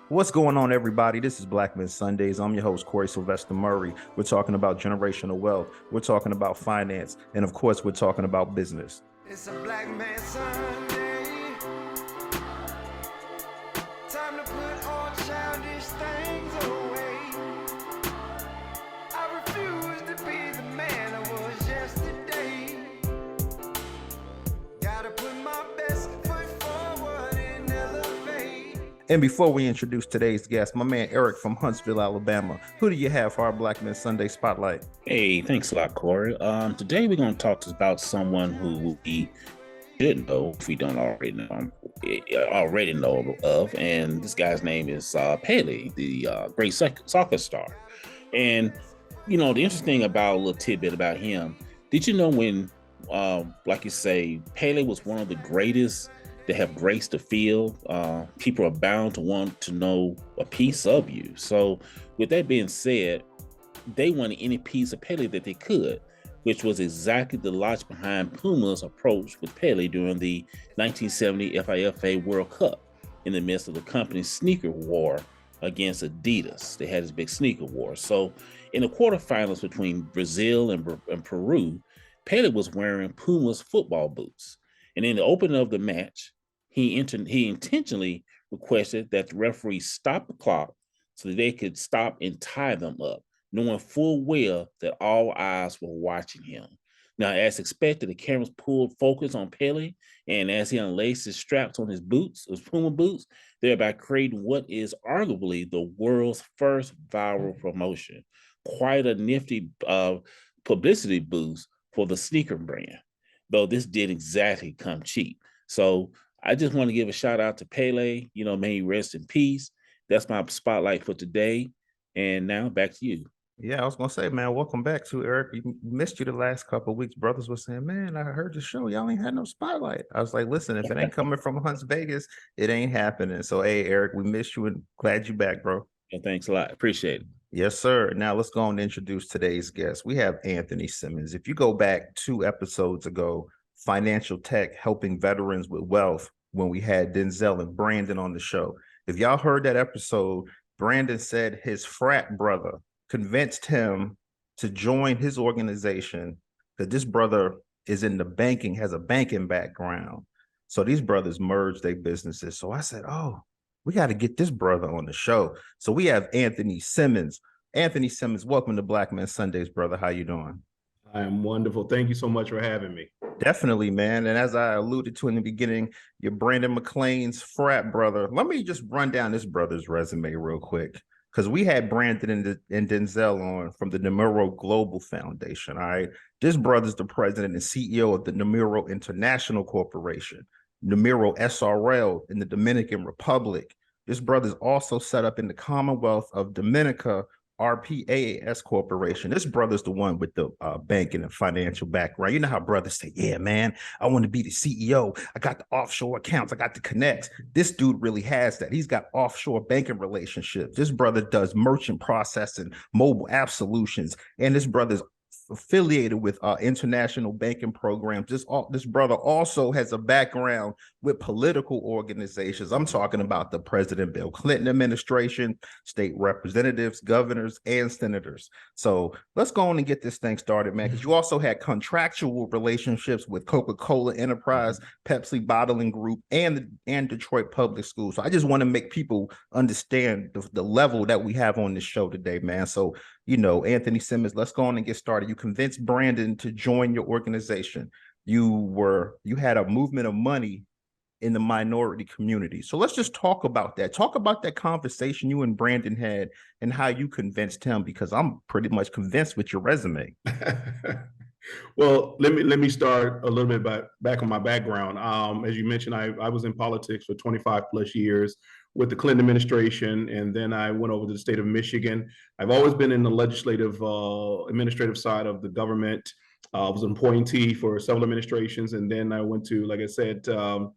What's going on, everybody? This is Black Men Sundays. I'm your host, Corey Sylvester Murray. We're talking about generational wealth. We're talking about finance. And of course, we're talking about business. It's a Black Man Sunday. Time to put all childish things away. I refuse to be the man I was yesterday. Gotta put my best foot forward and elevate. And before we introduce today's guest, my man Eric from Huntsville, Alabama, who do you have for our Black Men Sunday spotlight? Hey, thanks a lot, Corey. Today we're going to talk about someone who we should know if we don't already know of, and this guy's name is Pele, the great soccer star. And the interesting about a little tidbit about him. Did you know when, like you say, Pele was one of the greatest that have graced the field? People are bound to want to know a piece of you. So, with that being said, they wanted any piece of Pele that they could, which was exactly the logic behind Puma's approach with Pele during the 1970 FIFA World Cup in the midst of the company's sneaker war against Adidas. They had this big sneaker war. So in the quarterfinals between Brazil and Peru, Pele was wearing Puma's football boots. And in the opening of the match, he intentionally requested that the referee stop the clock so that they could stop and tie them up, knowing full well that all eyes were watching him. Now, as expected, the cameras pulled focus on Pele, and as he unlaced his straps on his Puma boots, thereby creating what is arguably the world's first viral promotion. Quite a nifty publicity boost for the sneaker brand, though this didn't exactly come cheap. So I just want to give a shout out to Pele. May he rest in peace. That's my spotlight for today. And now back to you. Yeah, I was gonna say, man, welcome back to Eric. We missed you the last couple of weeks. Brothers were saying, man, I heard the show. Y'all ain't had no spotlight. I was like, listen, if it ain't coming from Hunts Vegas, it ain't happening. So, hey, Eric, we missed you and glad you back, bro. Yeah, thanks a lot. Appreciate it. Yes, sir. Now let's go on and introduce today's guest. We have Anthony Simmons. If you go back 2 episodes ago, financial tech helping veterans with wealth, when we had Denzel and Brandon on the show. If y'all heard that episode, Brandon said his frat brother convinced him to join his organization because this brother is in the banking, has a banking background. So these brothers merged their businesses. So I said, oh, we got to get this brother on the show. So we have Anthony Simmons. Anthony Simmons, welcome to Black Men Sundays, brother. How you doing? I am wonderful. Thank you so much for having me. Definitely, man. And as I alluded to in the beginning, you're Brandon McLean's frat brother. Let me just run down this brother's resume real quick, because we had Brandon and Denzel on from the Nemiro Global Foundation. All right. This brother's the president and CEO of the Nemiro International Corporation, Nemiro SRL in the Dominican Republic. This brother's also set up in the Commonwealth of Dominica, RPAAS Corporation. This brother's the one with the banking and financial background. You know how brothers say, yeah, man, I want to be the CEO. I got the offshore accounts. I got the connects. This dude really has that. He's got offshore banking relationships. This brother does merchant processing, mobile app solutions, and this brother's affiliated with international banking programs. This brother also has a background with political organizations. I'm talking about the President Bill Clinton administration, state representatives, governors, and senators. So let's go on and get this thing started, man, because you also had contractual relationships with Coca-Cola Enterprise, Pepsi Bottling Group, and Detroit Public Schools. So I just want to make people understand the level that we have on this show today, man. So Anthony Simmons, let's go on and get started. You convinced Brandon to join your organization. You had a movement of money in the minority community. So let's just talk about that. Talk about that conversation you and Brandon had and how you convinced him, because I'm pretty much convinced with your resume. Well, let me start a little bit back on my background. As you mentioned, I was in politics for 25 plus years with the Clinton administration, and then I went over to the state of Michigan. I've always been in the legislative, administrative side of the government. I was an appointee for several administrations, and then I went to, like I said, to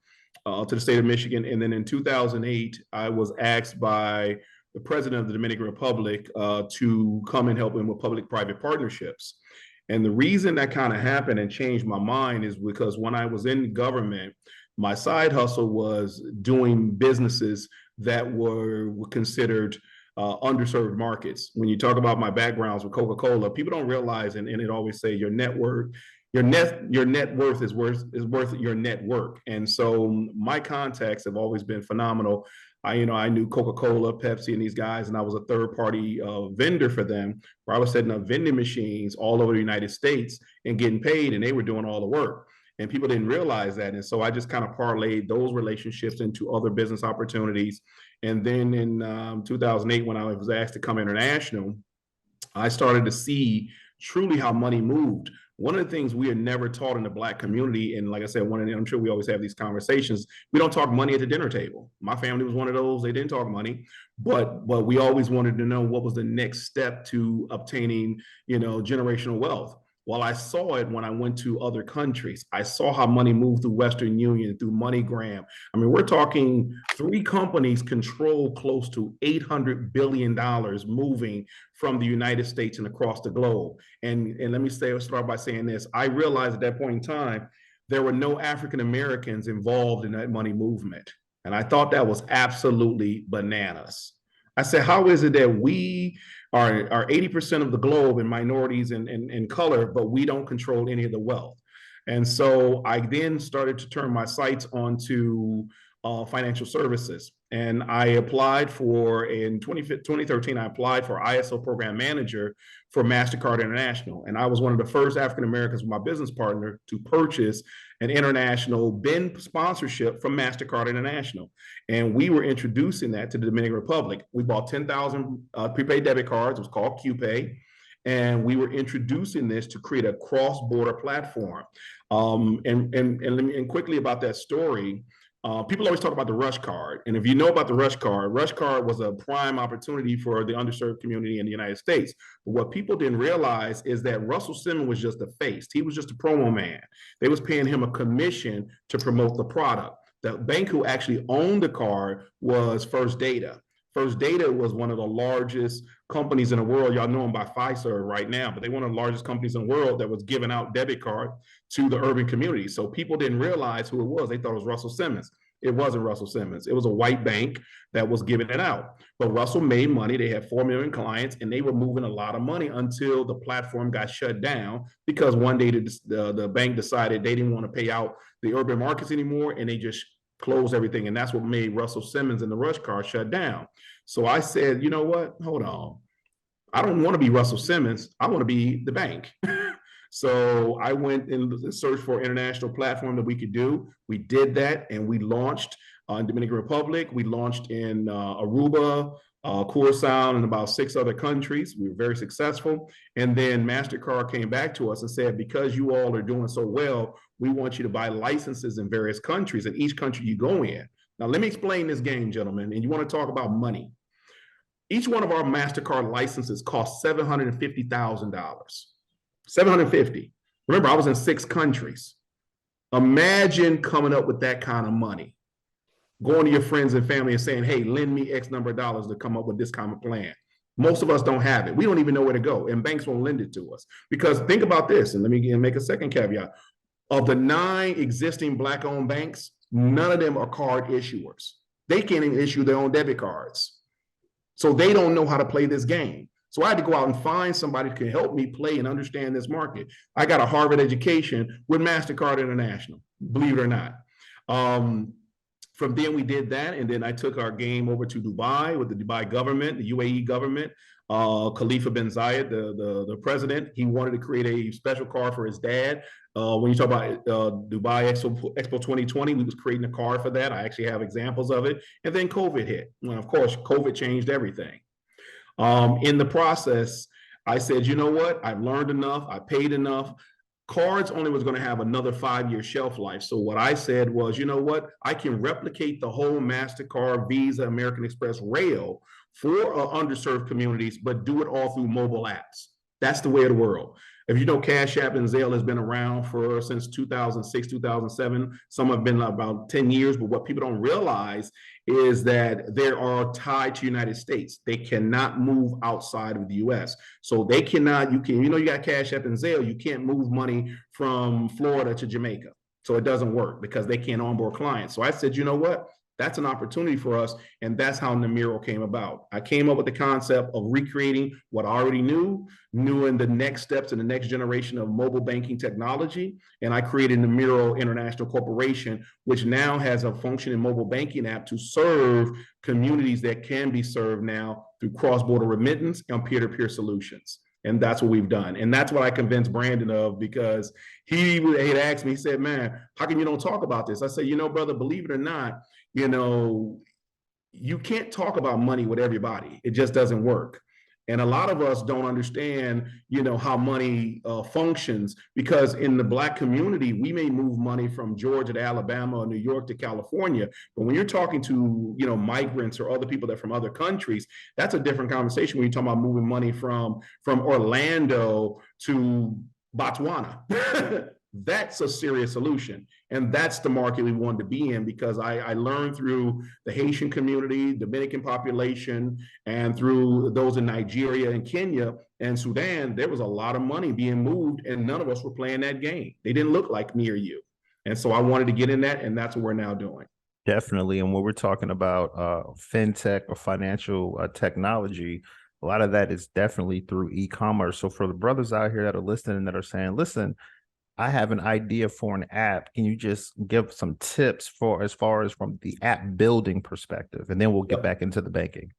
the state of Michigan. And then in 2008, I was asked by the president of the Dominican Republic to come and help him with public-private partnerships. And the reason that kind of happened and changed my mind is because when I was in government, my side hustle was doing businesses that were considered underserved markets. When you talk about my backgrounds with Coca-Cola, people don't realize, and it always say your net worth is worth your net work. And so my contacts have always been phenomenal. I knew Coca-Cola, Pepsi, and these guys, and I was a third-party vendor for them, where I was setting up vending machines all over the United States and getting paid, and they were doing all the work. And people didn't realize that. And so I just kind of parlayed those relationships into other business opportunities. And then in 2008, when I was asked to come international, I started to see truly how money moved. One of the things we are never taught in the Black community, and like I said, I'm sure we always have these conversations, we don't talk money at the dinner table. My family was one of those, they didn't talk money, but we always wanted to know what was the next step to obtaining, generational wealth. Well, I saw it when I went to other countries. I saw how money moved through Western Union, through MoneyGram. I mean, we're talking 3 companies control close to $800 billion moving from the United States and across the globe. And let me start by saying this. I realized at that point in time, there were no African Americans involved in that money movement. And I thought that was absolutely bananas. I said, how is it that we are 80% of the globe and minorities in color, but we don't control any of the wealth? And so I then started to turn my sights onto financial services. And I applied in 2013, I applied for ISO program manager for MasterCard International. And I was one of the first African Americans with my business partner to purchase an international BIN sponsorship from MasterCard International. And we were introducing that to the Dominican Republic. We bought 10,000 prepaid debit cards. It was called QPay. And we were introducing this to create a cross-border platform. And quickly about that story, people always talk about the Rush Card. And if you know about the Rush Card was a prime opportunity for the underserved community in the United States. But what people didn't realize is that Russell Simmons was just a face. He was just a promo man. They was paying him a commission to promote the product. The bank who actually owned the card was First Data. First Data was one of the largest companies in the world. Y'all know them by Fiserv right now, but they're one of the largest companies in the world that was giving out debit card to the urban community. So people didn't realize who it was. They thought it was Russell Simmons. It wasn't Russell Simmons. It was a white bank that was giving it out. But Russell made money. They had 4 million clients, and they were moving a lot of money until the platform got shut down because one day the bank decided they didn't want to pay out the urban markets anymore, and they just closed everything. And that's what made Russell Simmons and the Rush Card shut down. So I said, you know what? Hold on. I don't want to be Russell Simmons. I want to be the bank. So I went and searched for an international platform that we could do. We did that, and we launched in Dominican Republic. We launched in Aruba, Curacao, and about 6 other countries. We were very successful. And then MasterCard came back to us and said, because you all are doing so well, we want you to buy licenses in various countries, and each country you go in. Now, let me explain this game, gentlemen, and you want to talk about money. Each one of our MasterCard licenses cost $750,000. $750,000. Remember, I was in 6 countries. Imagine coming up with that kind of money, going to your friends and family and saying, hey, lend me X number of dollars to come up with this kind of plan. Most of us don't have it. We don't even know where to go, and banks won't lend it to us. Because think about this, and let me make a second caveat. Of the 9 existing Black-owned banks, none of them are card issuers. They can't even issue their own debit cards. So they don't know how to play this game. So I had to go out and find somebody who can help me play and understand this market. I got a Harvard education with MasterCard International, believe it or not. From then we did that, and then I took our game over to Dubai with the Dubai government, the UAE government. Khalifa bin Zayed, the president, he wanted to create a special card for his dad. When you talk about Dubai Expo 2020, we was creating a card for that. I actually have examples of it. And then COVID hit. Well, of course, COVID changed everything. In the process, I said, you know what? I've learned enough. I paid enough. Cards only was going to have another 5-year shelf life. So what I said was, you know what? I can replicate the whole MasterCard, Visa, American Express rail for underserved communities, but do it all through mobile apps. That's the way of the world. If you know, Cash App and Zelle has been around since 2006, 2007. Some have been about 10 years, but what people don't realize is that they are tied to the United States. They cannot move outside of the US. So they cannot, you got Cash App and Zelle, you can't move money from Florida to Jamaica. So it doesn't work because they can't onboard clients. So I said, you know what? That's an opportunity for us. And that's how Nemiro came about. I came up with the concept of recreating what I already knew in the next steps in the next generation of mobile banking technology. And I created Nemiro International Corporation, which now has a functioning mobile banking app to serve communities that can be served now through cross-border remittance and peer-to-peer solutions. And that's what we've done. And that's what I convinced Brandon of, because he had asked me, he said, man, how come you don't talk about this? I said, brother, believe it or not, you can't talk about money with everybody. It just doesn't work. And a lot of us don't understand, how money functions, because in the Black community, we may move money from Georgia to Alabama or New York to California. But when you're talking to, migrants or other people that are from other countries, that's a different conversation when you're talking about moving money from Orlando to Botswana. That's a serious solution. And that's the market we wanted to be in, because I learned through the Haitian community, Dominican population, and through those in Nigeria and Kenya and Sudan, there was a lot of money being moved, and none of us were playing that game. They didn't look like me or you. And so I wanted to get in that, and that's what we're now doing. Definitely. And when we're talking about fintech or financial technology, a lot of that is definitely through e-commerce. So for the brothers out here that are listening and that are saying, listen, I have an idea for an app. Can you just give some tips for as far as from the app building perspective? And then we'll get back into the banking.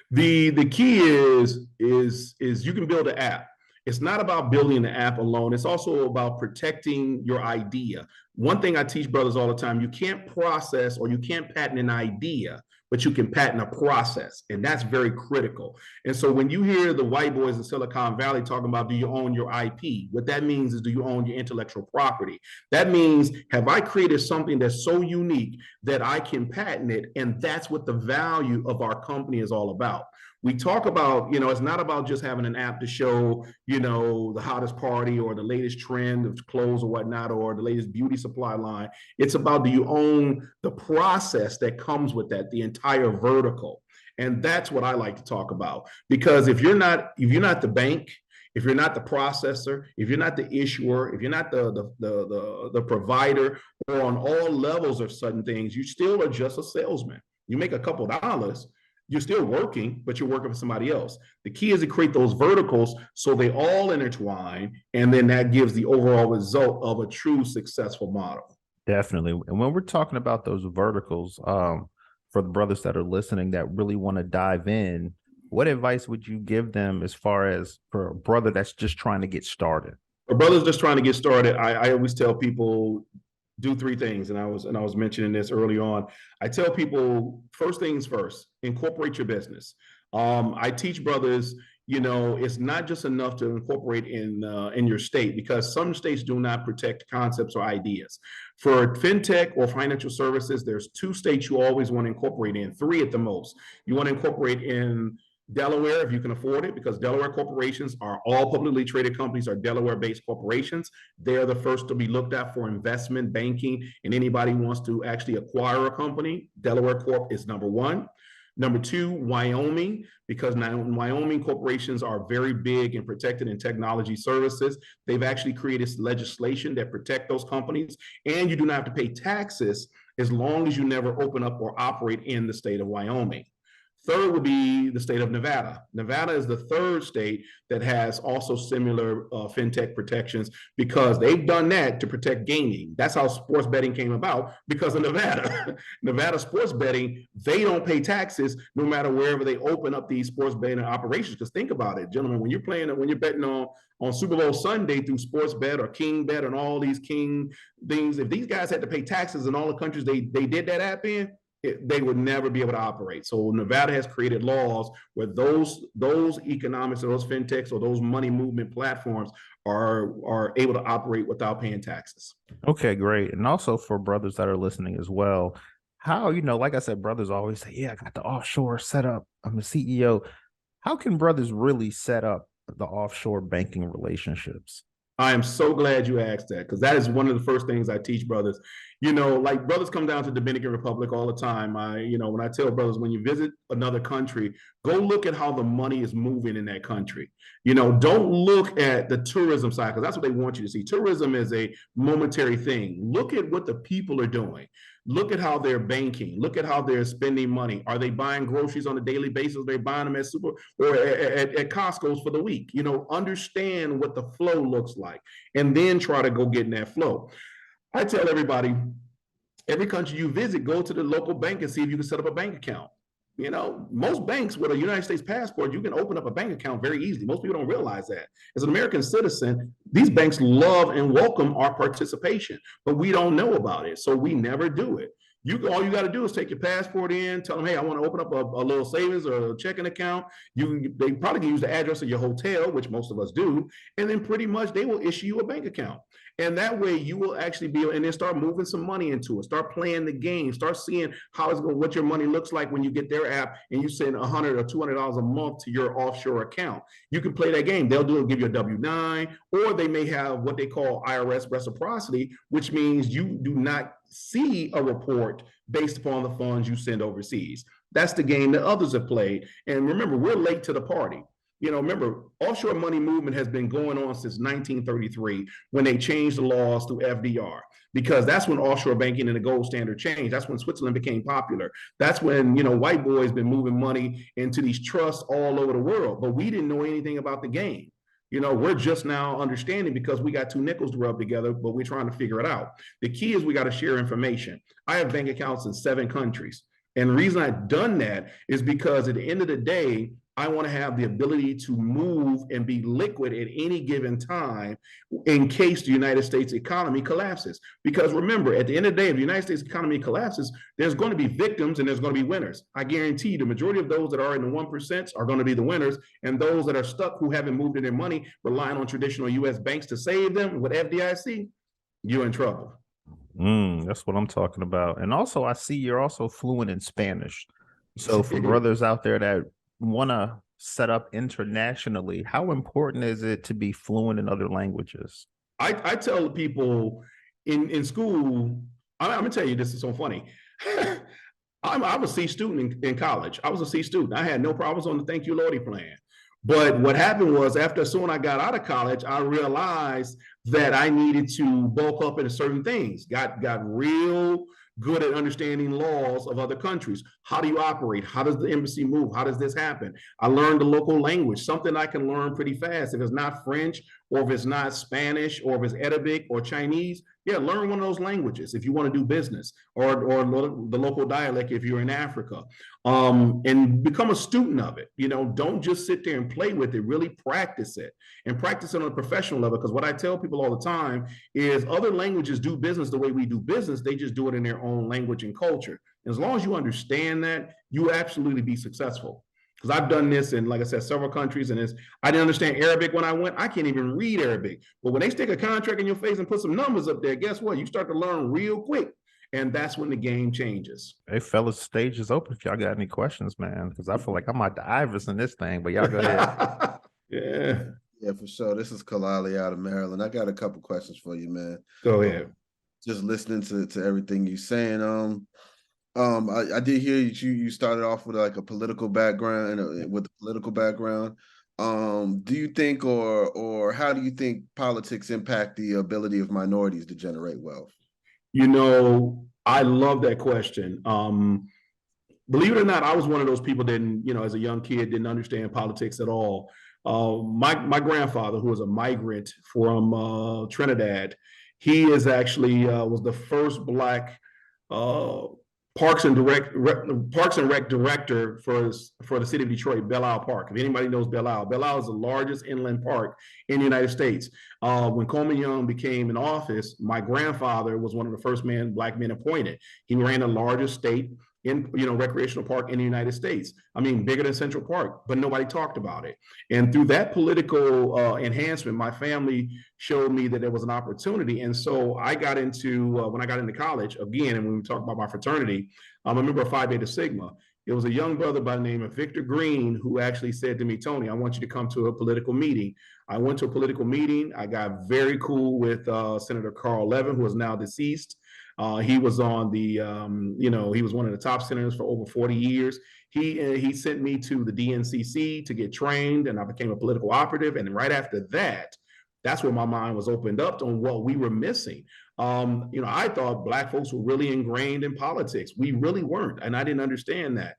The key is you can build an app. It's not about building the app alone. It's also about protecting your idea. One thing I teach brothers all the time, you can't process or you can't patent an idea, but you can patent a process. And that's very critical. And so when you hear the white boys in Silicon Valley talking about, do you own your IP? What that means is, do you own your intellectual property? That means, have I created something that's so unique that I can patent it? And that's what the value of our company is all about. We talk about, it's not about just having an app to show, the hottest party or the latest trend of clothes or whatnot, or the latest beauty supply line. It's about, do you own the process that comes with that, the entire vertical? And that's what I like to talk about, because if you're not the bank, if you're not the processor, if you're not the issuer, if you're not the provider, or on all levels of certain things, you still are just a salesman. You make a couple dollars, you're still working, but you're working for somebody else. The key is to create those verticals so they all intertwine, and then that gives the overall result of a true successful model. Definitely. And when we're talking about those verticals, for the brothers that are listening that really want to dive in, what advice would you give them as far as for a brother that's just trying to get started? For brothers just trying to get started, I always tell people, do three things. And I was mentioning this early on. I tell people, first things first, incorporate your business. I teach brothers, it's not just enough to incorporate in your state, because some states do not protect concepts or ideas. For fintech or financial services, there's 2 states you always want to incorporate in, 3 at the most. You want to incorporate in Delaware if you can afford it, because Delaware corporations are all publicly traded companies, are Delaware-based corporations. They're the first to be looked at for investment banking, and anybody who wants to actually acquire a company, Delaware Corp is number 1. Number 2, Wyoming, because now Wyoming corporations are very big and protected in technology services. They've actually created legislation that protect those companies, and you do not have to pay taxes as long as you never open up or operate in the state of Wyoming. Third would be the state of Nevada. Nevada is the 3rd state that has also similar fintech protections, because they've done that to protect gaming. That's how sports betting came about, because of Nevada. Nevada sports betting, they don't pay taxes no matter wherever they open up these sports betting operations. Because think about it, gentlemen, when you're betting on Super Bowl Sunday through sports bet or King bet and all these King things, if these guys had to pay taxes in all the countries they did that app in, they would never be able to operate. So Nevada has created laws where those economics or those fintechs or those money movement platforms are able to operate without paying taxes. Okay, great. And also for brothers that are listening as well, how, like I said, brothers always say, yeah, I got the offshore set up, I'm the CEO. How can brothers really set up the offshore banking relationships? I am so glad you asked that, because that is one of the first things I teach brothers. Like brothers come down to Dominican Republic all the time. When I tell brothers, when you visit another country, go look at how the money is moving in that country. Don't look at the tourism side, because that's what they want you to see. Tourism is a momentary thing. Look at what the people are doing. Look at how they're banking. Look at how they're spending money. Are they buying groceries on a daily basis? They're buying them at super or at Costco's for the week. You know, understand what the flow looks like, and then try to go get in that flow. I tell everybody, every country you visit, go to the local bank and see if you can set up a bank account. You know, most banks with a United States passport, you can open up a bank account very easily. Most people don't realize that. As an American citizen, these banks love and welcome our participation, but we don't know about it, so we never do it. All you got to do is take your passport in, tell them, hey, I want to open up a little savings or a checking account. They probably can use the address of your hotel, which most of us do, and then pretty much they will issue you a bank account. And that way you will actually be able, and then start moving some money into it, start playing the game, start seeing how it's going, what your money looks like when you get their app and you send $100 or $200 a month to your offshore account. You can play that game. They'll do it, give you a W-9, or they may have what they call IRS reciprocity, which means you do not see a report based upon the funds you send overseas. That's the game that others have played. And remember, we're late to the party. You know, remember, offshore money movement has been going on since 1933 when they changed the laws through FDR, because that's when offshore banking and the gold standard changed. That's when Switzerland became popular. That's when, you know, white boys been moving money into these trusts all over the world, but we didn't know anything about the game. You know, we're just now understanding because we got two nickels to rub together, but we're trying to figure it out. The key is we got to share information. I have bank accounts in 7 countries. And the reason I've done that is because at the end of the day, I want to have the ability to move and be liquid at any given time in case the United States economy collapses. Because remember, at the end of the day, if the United States economy collapses, there's going to be victims and there's going to be winners. I guarantee you the majority of those that are in the 1% are going to be the winners. And those that are stuck who haven't moved in their money, relying on traditional US banks to save them with FDIC, you're in trouble. That's what I'm talking about. And also, I see you're also fluent in Spanish. So for brothers out there that want to set up internationally, how important is it to be fluent in other languages? I tell people in school, I'm gonna tell you, this is so funny. I was a C student in college. I was a C student. I had no problems on the Thank You Lordy plan. But what happened was, after soon I got out of college, I realized that I needed to bulk up into certain things. Got real good at understanding laws of other countries. How do you operate? How does the embassy move? How does this happen? I learned the local language, something I can learn pretty fast. If it's not French, or if it's not Spanish, or if it's Arabic or Chinese, yeah, learn one of those languages if you want to do business, or the local dialect if you're in Africa, and become a student of it. You know, don't just sit there and play with it, really practice it, and practice it on a professional level. Because what I tell people all the time is other languages do business the way we do business. They just do it in their own language and culture. And as long as you understand that, you absolutely be successful. Because I've done this in, like I said, several countries, and I didn't understand Arabic when I went. I can't even read Arabic. But when they stick a contract in your face and put some numbers up there, guess what? You start to learn real quick. And that's when the game changes. Hey, fellas, stage is open if y'all got any questions, man, because I feel like I'm at the Ivers in this thing, but y'all go ahead. Yeah, for sure. This is Kalali out of Maryland. I got a couple questions for you, man. Go ahead. Just listening to everything you're saying. I did hear you started off with like a political background with a political background. Do you think or how do you think politics impact the ability of minorities to generate wealth? You know, I love that question. Believe it or not, I was one of those people that, you know, as a young kid, didn't understand politics at all. My grandfather, who was a migrant from Trinidad, he is actually was the first Black Parks and Rec director for the city of Detroit, Belle Isle Park. If anybody knows Belle Isle is the largest inland park in the United States. When Coleman Young became in office, my grandfather was one of the first Black men appointed. He ran the largest state in, you know, recreational park in the United States. I mean, bigger than Central Park, but nobody talked about it. And through that political enhancement, my family showed me that there was an opportunity. And so I got into, when I got into college, again, and when we talk about my fraternity, I'm a member of Phi Beta Sigma. It was a young brother by the name of Victor Green who actually said to me, Tony, I want you to come to a political meeting. I went to a political meeting. I got very cool with Senator Carl Levin, who is now deceased. He was on the, you know, he was one of the top senators for over 40 years. He sent me to the DNCC to get trained, and I became a political operative. And right after that, that's where my mind was opened up on what we were missing. I thought Black folks were really ingrained in politics. We really weren't, and I didn't understand that.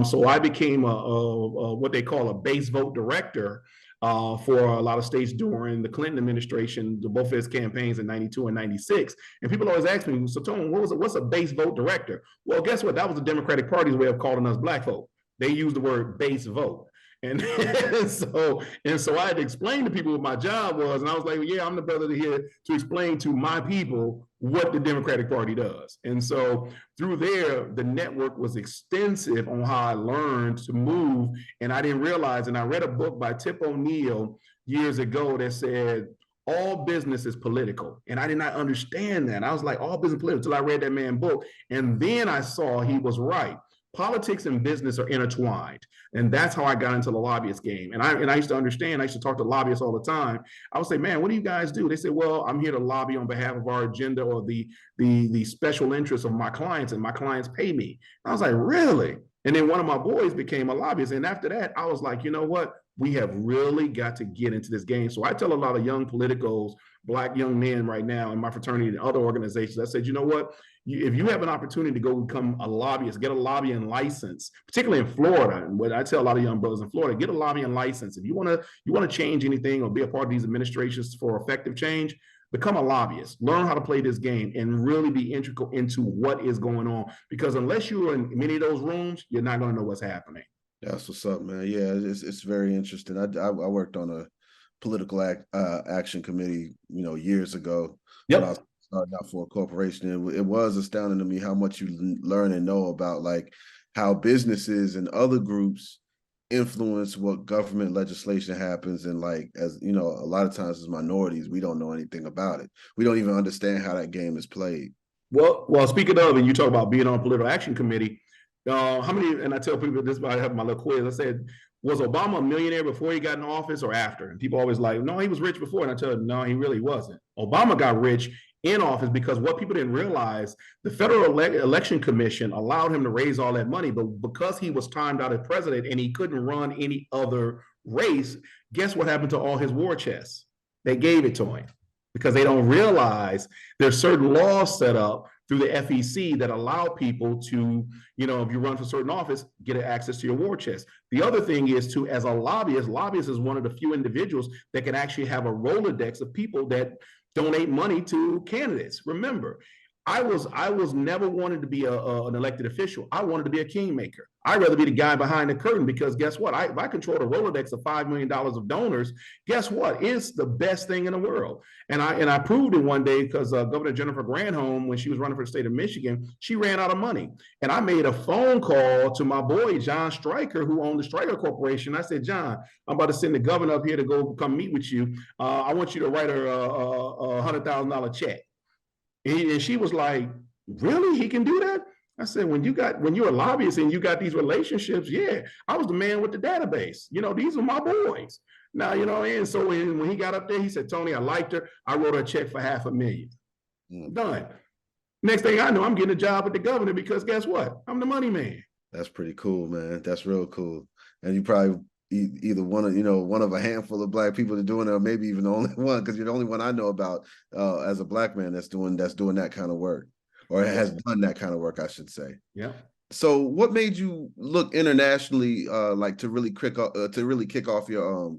So I became what they call a base vote director for a lot of states during the Clinton administration, both of his campaigns in 92 and 96. And people always ask me, so Tone, what's a base vote director? Well, guess what? That was the Democratic Party's way of calling us Black folk. They used the word base vote. And so I had to explain to people what my job was. And I was like, well, yeah, I'm the brother here to explain to my people what the Democratic Party does. And so through there, the network was extensive on how I learned to move. And I didn't realize, and I read a book by Tip O'Neill years ago that said, all business is political. And I did not understand that. I was like, all business political, until I read that man's book. And then I saw he was right. Politics and business are intertwined. And that's how I got into the lobbyist game. And I used to understand, I used to talk to lobbyists all the time. I would say, man, what do you guys do? They say, well, I'm here to lobby on behalf of our agenda or the special interests of my clients, and my clients pay me. I was like, really? And then one of my boys became a lobbyist. And after that, I was like, you know what? We have really got to get into this game. So I tell a lot of young politicos, Black young men right now in my fraternity and other organizations, I said, you know what? If you have an opportunity to go become a lobbyist, get a lobbying license, particularly in Florida. And what I tell a lot of young brothers in Florida, get a lobbying license. If you want to change anything or be a part of these administrations for effective change, become a lobbyist, learn how to play this game, and really be integral into what is going on. Because unless you're in many of those rooms, you're not going to know what's happening. That's what's up, man. Yeah, it's very interesting. I worked on a political action committee, years ago. Yep. When I was starting out for a corporation. It was astounding to me how much you learn and know about like how businesses and other groups influence what government legislation happens. And like, as you know, a lot of times as minorities, we don't know anything about it. We don't even understand how that game is played. Well, speaking of, and you talk about being on a political action committee, how many, and I tell people this, I have my little quiz, I said, was Obama a millionaire before he got in office or after? And people always like, no, he was rich before. And I tell them, no, he really wasn't. Obama got rich in office because what people didn't realize, the Federal Election Commission allowed him to raise all that money, but because he was timed out as president and he couldn't run any other race, guess what happened to all his war chests? They gave it to him because they don't realize there's certain laws set up through the FEC that allow people to, if you run for certain office, get access to your war chest. The other thing is to, as a lobbyist is one of the few individuals that can actually have a Rolodex of people that donate money to candidates. Remember, I was never wanted to be an elected official. I wanted to be a kingmaker. I'd rather be the guy behind the curtain because guess what? If I control a Rolodex of $5 million of donors, guess what? It's the best thing in the world. And I proved it one day because Governor Jennifer Granholm, when she was running for the state of Michigan, she ran out of money. And I made a phone call to my boy, John Stryker, who owned the Stryker Corporation. I said, John, I'm about to send the governor up here to go come meet with you. I want you to write her a $100,000 check. And she was like, really? He can do that? I said, when you're a lobbyist and you got these relationships, yeah, I was the man with the database. These are my boys. Now, and so when he got up there, he said, Tony, I liked her. I wrote her a check for $500,000. Done. Next thing I know, I'm getting a job with the governor because guess what? I'm the money man. That's pretty cool, man. That's real cool. And you probably either one of a handful of Black people that doing it, or maybe even the only one, because you're the only one I know about as a Black man that's doing that kind of work, or has done that kind of work, I should say. Yeah. So, what made you look internationally, like to really kick off your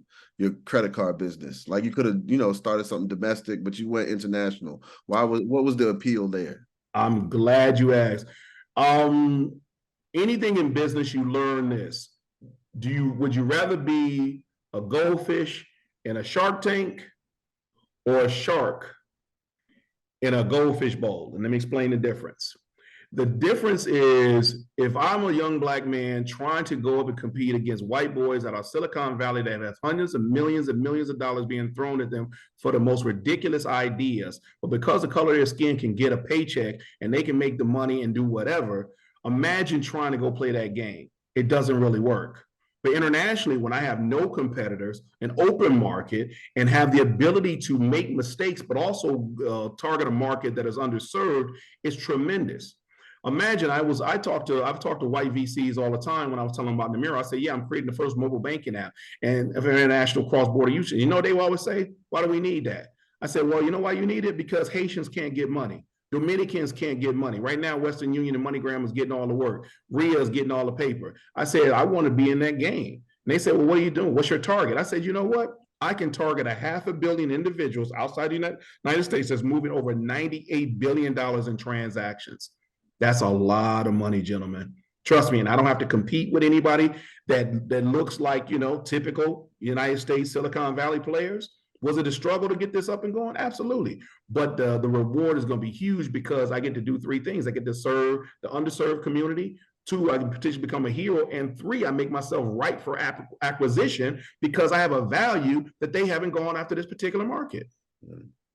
credit card business? Like you could have, started something domestic, but you went international. What was the appeal there? I'm glad you asked. Anything in business, you learn this. Would you rather be a goldfish in a shark tank or a shark in a goldfish bowl? And let me explain the difference. The difference is if I'm a young Black man trying to go up and compete against white boys out of Silicon Valley that have hundreds of millions and millions of dollars being thrown at them for the most ridiculous ideas, but because the color of their skin can get a paycheck and they can make the money and do whatever, imagine trying to go play that game. It doesn't really work. But internationally, when I have no competitors, an open market, and have the ability to make mistakes, but also target a market that is underserved, it's tremendous. Imagine I've talked to white VCs all the time when I was telling them about Nemiro. I say, yeah, I'm creating the first mobile banking app and of international cross-border usage. You know what they always say? Why do we need that? I said, well, you know why you need it? Because Haitians can't get money. Dominicans can't get money. Right now, Western Union and MoneyGram is getting all the work. RIA is getting all the paper. I said, I want to be in that game. And they said, well, what are you doing? What's your target? I said, you know what? I can target 500 million individuals outside the United States that's moving over $98 billion in transactions. That's a lot of money, gentlemen. Trust me, and I don't have to compete with anybody that looks like, typical United States Silicon Valley players. Was it a struggle to get this up and going? Absolutely. But the reward is going to be huge because I get to do three things. I get to serve the underserved community. 2, I can potentially become a hero. And 3, I make myself right for acquisition because I have a value that they haven't gone after this particular market.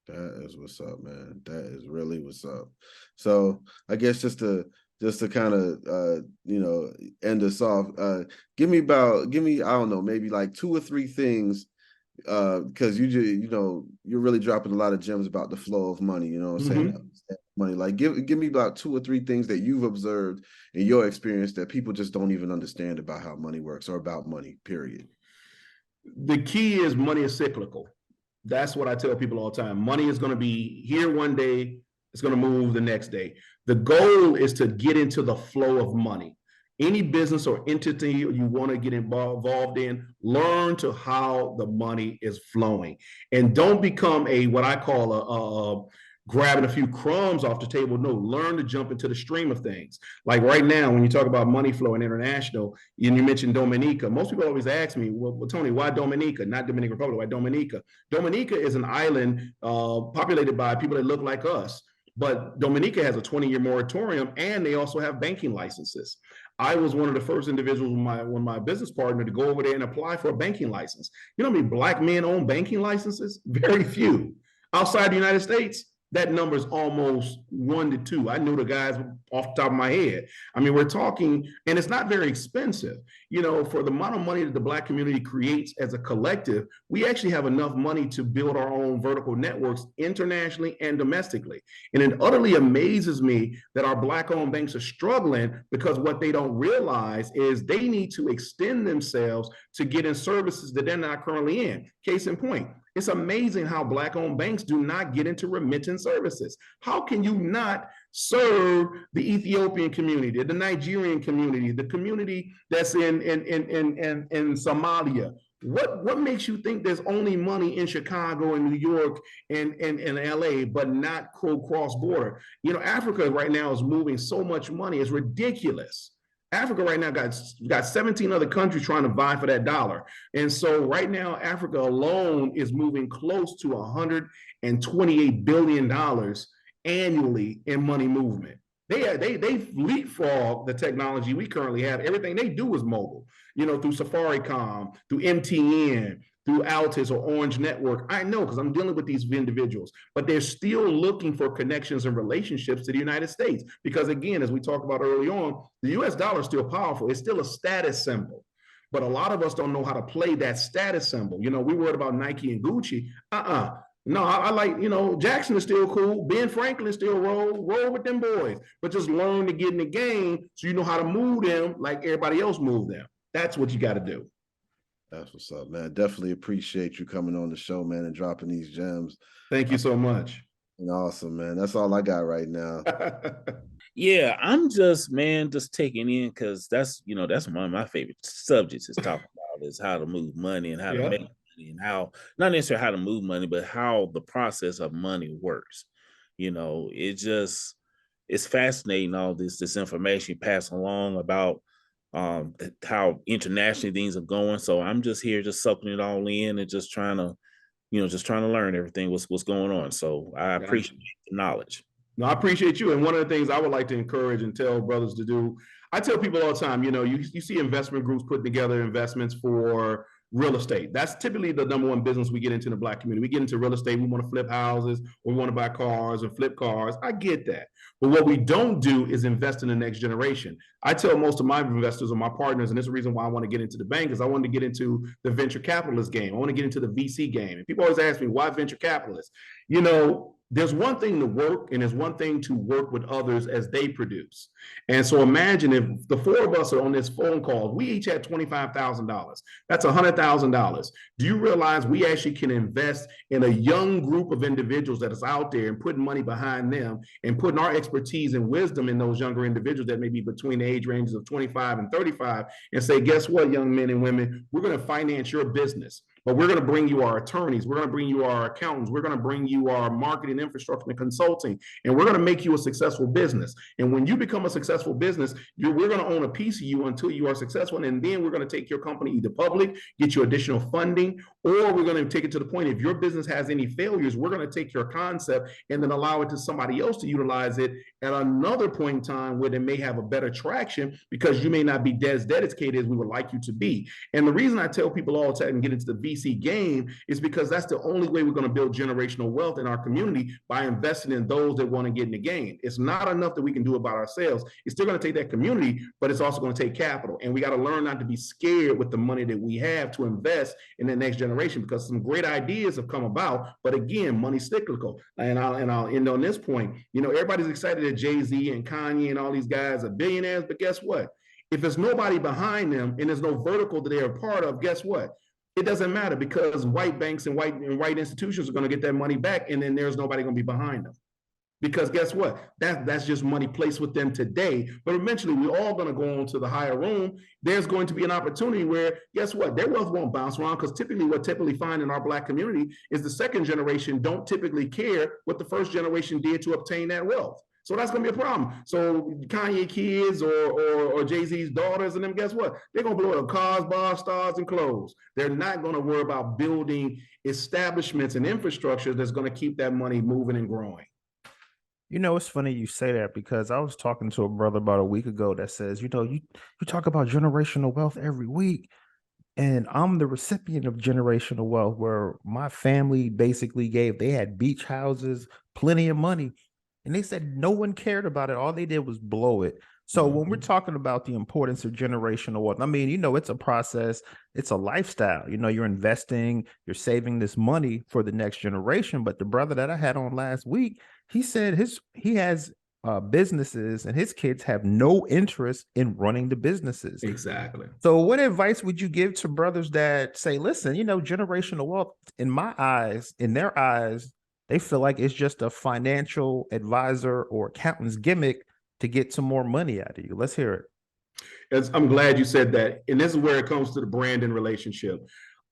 That is what's up, man. That is really what's up. So I guess just to kind of end us off, give me I don't know, maybe like 2 or 3 things, because you're really dropping a lot of gems about the flow of money. You know what I'm saying? Money, like give me about 2 or 3 things that you've observed in your experience that people just don't even understand about how money works or about money, period. The key is money is cyclical. That's what I tell people all the time. Money is going to be here one day, it's going to move the next day. The goal is to get into the flow of money. Any business or entity you want to get involved in, learn to how the money is flowing, and don't become what I call a grabbing a few crumbs off the table. No, learn to jump into the stream of things. Like right now, when you talk about money flow and international, and you mentioned Dominica, most people always ask me, well, Tony, why Dominica, not Dominican Republic, why Dominica? Dominica is an island populated by people that look like us. But Dominica has a 20-year moratorium, and they also have banking licenses. I was one of the first individuals with my business partner to go over there and apply for a banking license. You know how many Black men own banking licenses? Very few. Outside the United States, that number is almost 1 to 2. I know the guys off the top of my head. I mean, we're talking, and it's not very expensive. For the amount of money that the Black community creates as a collective, we actually have enough money to build our own vertical networks internationally and domestically. And it utterly amazes me that our Black-owned banks are struggling because what they don't realize is they need to extend themselves to get in services that they're not currently in. Case in point, it's amazing how Black-owned banks do not get into remittance services. How can you not serve the Ethiopian community, the Nigerian community, the community that's in Somalia? What makes you think there's only money in Chicago and New York and LA, but not cross-border? Africa right now is moving so much money, it's ridiculous. Africa right now got 17 other countries trying to vie for that dollar. And so right now, Africa alone is moving close to $128 billion annually in money movement. They've leapfrogged the technology we currently have. Everything they do is mobile, through Safaricom, through MTN, through Altis or Orange Network. I know because I'm dealing with these individuals, but they're still looking for connections and relationships to the United States. Because again, as we talked about early on, the US dollar is still powerful. It's still a status symbol. But a lot of us don't know how to play that status symbol. We worried about Nike and Gucci. No, I like, Jackson is still cool. Ben Franklin still roll with them boys. But just learn to get in the game so you know how to move them like everybody else move them. That's what you got to do. That's what's up, man. Definitely appreciate you coming on the show, man, and dropping these gems. Thank you so much. Awesome, man. That's all I got right now. Yeah, I'm just taking in because that's one of my favorite subjects is talking about is how to move money and how to make money and how, not necessarily how to move money, but how the process of money works. It's fascinating, all this information you pass along about how internationally things are going. So I'm just here just soaking it all in and just trying to learn everything what's going on. So I appreciate the knowledge. No, I appreciate you. And one of the things I would like to encourage and tell brothers to do, I tell people all the time, you see investment groups putting together investments for real estate. That's typically the number one business we get into in the Black community. We get into real estate. We want to flip houses, or we want to buy cars and flip cars. I get that. But what we don't do is invest in the next generation. I tell most of my investors or my partners, and this is the reason why I want to get into the bank, is I want to get into the venture capitalist game. I want to get into the VC game. And people always ask me, why venture capitalists? there's one thing to work and there's one thing to work with others as they produce. And so imagine if the four of us are on this phone call, we each had $25,000. That's $100,000. Do you realize we actually can invest in a young group of individuals that is out there and putting money behind them and putting our expertise and wisdom in those younger individuals that may be between the age ranges of 25 and 35 and say, guess what, young men and women, we're going to finance your business. But we're going to bring you our attorneys. We're going to bring you our accountants. We're going to bring you our marketing infrastructure and consulting. And we're going to make you a successful business. And when you become a successful business, we're going to own a piece of you until you are successful. And then we're going to take your company either public, get you additional funding, or we're going to take it to the point if your business has any failures, we're going to take your concept and then allow it to somebody else to utilize it at another point in time where they may have a better traction because you may not be as dedicated as we would like you to be. And the reason I tell people all the time and get into the VC game is because that's the only way we're going to build generational wealth in our community, by investing in those that want to get in the game. It's not enough that we can do it by ourselves. It's still going to take that community, but it's also going to take capital. And we got to learn not to be scared with the money that we have to invest in the next generation, because some great ideas have come about. But again, money's cyclical. And I'll end on this point. You know, everybody's excited that Jay-Z and Kanye and all these guys are billionaires, but guess what? If there's nobody behind them and there's no vertical that they're a part of, guess what? It doesn't matter, because white banks and white institutions are going to get that money back, and then there's nobody going to be behind them. Because guess what? That's just money placed with them today. But eventually, we're all going to go on to the higher room. There's going to be an opportunity where, guess what? Their wealth won't bounce around, because typically what find in our Black community is the second generation don't typically care what the first generation did to obtain that wealth. So that's going to be a problem. So Kanye kids or Jay-Z's daughters and them, guess what? They're going to blow up cars, bars, stars, and clothes. They're not going to worry about building establishments and infrastructure that's going to keep that money moving and growing. You know, it's funny you say that, because I was talking to a brother about a week ago that says, you know, you talk about generational wealth every week, and I'm the recipient of generational wealth, where my family basically they had beach houses, plenty of money. And they said no one cared about it. All they did was blow it. So when we're talking about the importance of generational wealth, I mean, you know, it's a process. It's a lifestyle. You know, you're investing, you're saving this money for the next generation. But the brother that I had on last week, he said he has businesses, and his kids have no interest in running the businesses. Exactly. So what advice would you give to brothers that say, listen, you know, generational wealth, in my eyes, in their eyes, they feel like it's just a financial advisor or accountant's gimmick to get some more money out of you? Let's hear it. I'm glad you said that. And this is where it comes to the branding relationship.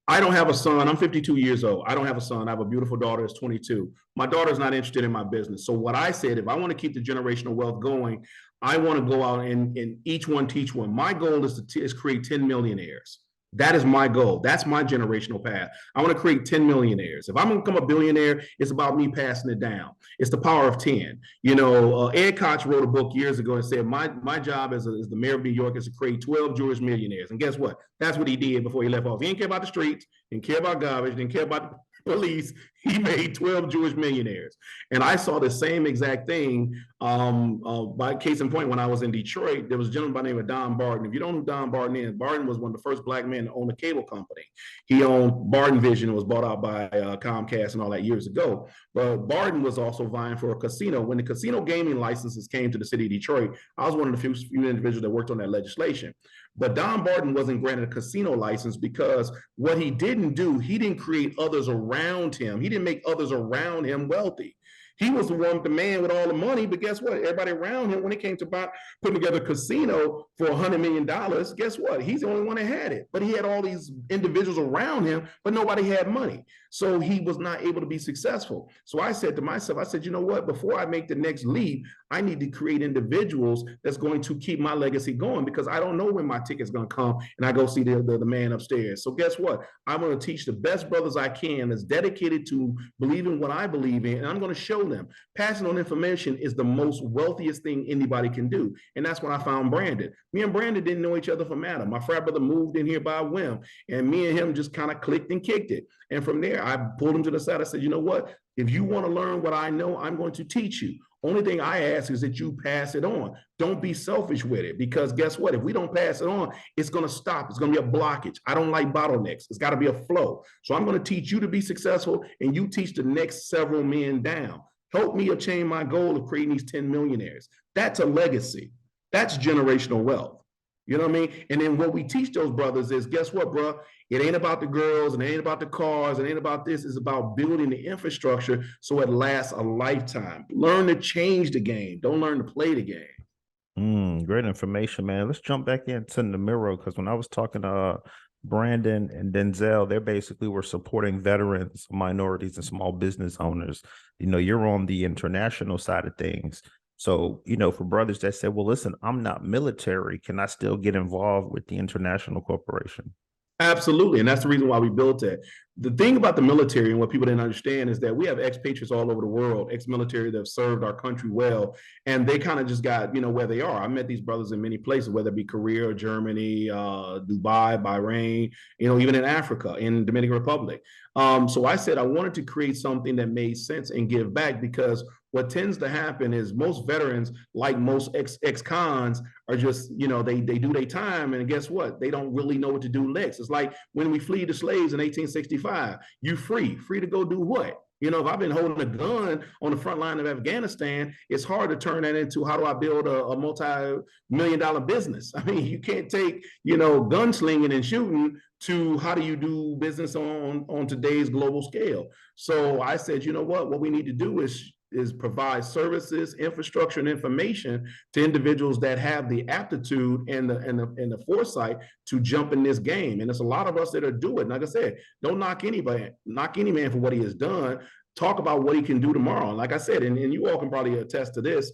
I don't have a son. I'm 52 years old. I don't have a son. I have a beautiful daughter that's 22. My daughter's not interested in my business. So what I said, if I want to keep the generational wealth going, I want to go out and each one teach one. My goal is to create 10 millionaires. That is my goal. That's my generational path. I want to create 10 millionaires. If I'm going to become a billionaire, it's about me passing it down. It's the power of 10. You know, Ed Koch wrote a book years ago and said, my job as the mayor of New York is to create 12 Jewish millionaires. And guess what? That's what he did before he left office. He didn't care about the streets, didn't care about garbage, didn't care about the police. He made 12 Jewish millionaires. And I saw the same exact thing. By case in point, when I was in Detroit, there was a gentleman by the name of Don Barton. If you don't know who Don Barton is, Barton was one of the first Black men to own a cable company. He owned Barton Vision, was bought out by Comcast and all that years ago. But Barton was also vying for a casino. When the casino gaming licenses came to the city of Detroit, I was one of the few individuals that worked on that legislation. But Don Barton wasn't granted a casino license because what he didn't do, he didn't create others around him. He didn't make others around him wealthy. He was the man with all the money, but guess what? Everybody around him, when it came to putting together a casino for $100 million, guess what? He's the only one that had it. But he had all these individuals around him, but nobody had money. So he was not able to be successful. So I said to myself, I said, you know what? Before I make the next leap, I need to create individuals that's going to keep my legacy going, because I don't know when my ticket's going to come and I go see the man upstairs. So guess what? I'm going to teach the best brothers I can that's dedicated to believing what I believe in, and I'm going to show them. Passing on information is the most wealthiest thing anybody can do. And that's when I found Brandon. Me and Brandon didn't know each other from Adam. My frat brother moved in here by whim, and me and him just kind of clicked and kicked it. And from there, I pulled him to the side. I said, you know what? If you want to learn what I know, I'm going to teach you. Only thing I ask is that you pass it on. Don't be selfish with it, because guess what? If we don't pass it on, it's going to stop. It's going to be a blockage. I don't like bottlenecks. It's got to be a flow. So I'm going to teach you to be successful, and you teach the next several men down. Help me attain my goal of creating these 10 millionaires. That's a legacy. That's generational wealth. You know what I mean? And then what we teach those brothers is, guess what, bro? It ain't about the girls, and it ain't about the cars, it ain't about this. It's about building the infrastructure so it lasts a lifetime. Learn to change the game. Don't learn to play the game. Great information, man. Let's jump back into Nemiro, because when I was talking to Brandon and Denzel, they basically were supporting veterans, minorities, and small business owners. You're on the international side of things. So, for brothers that said, well, listen, I'm not military, can I still get involved with the international corporation? Absolutely. And that's the reason why we built it. The thing about the military and what people didn't understand is that we have expatriates all over the world, ex-military that have served our country well, and they kind of just got, where they are. I met these brothers in many places, whether it be Korea, Germany, Dubai, Bahrain, even in Africa, in Dominican Republic. So I said I wanted to create something that made sense and give back, because what tends to happen is most veterans, like most ex-cons, are just, they do their time, and guess what? They don't really know what to do next. It's like when we flee the slaves in 1865, you free to go do what? If I've been holding a gun on the front line of Afghanistan, it's hard to turn that into how do I build a multi-million-dollar business. I mean, you can't take, gunslinging and shooting to how do you do business on today's global scale. So I said, what we need to do is provide services, infrastructure, and information to individuals that have the aptitude and the foresight to jump in this game. And there's a lot of us that are doing it. Like I said, don't knock any man for what he has done. Talk about what he can do tomorrow. And like I said, and you all can probably attest to this,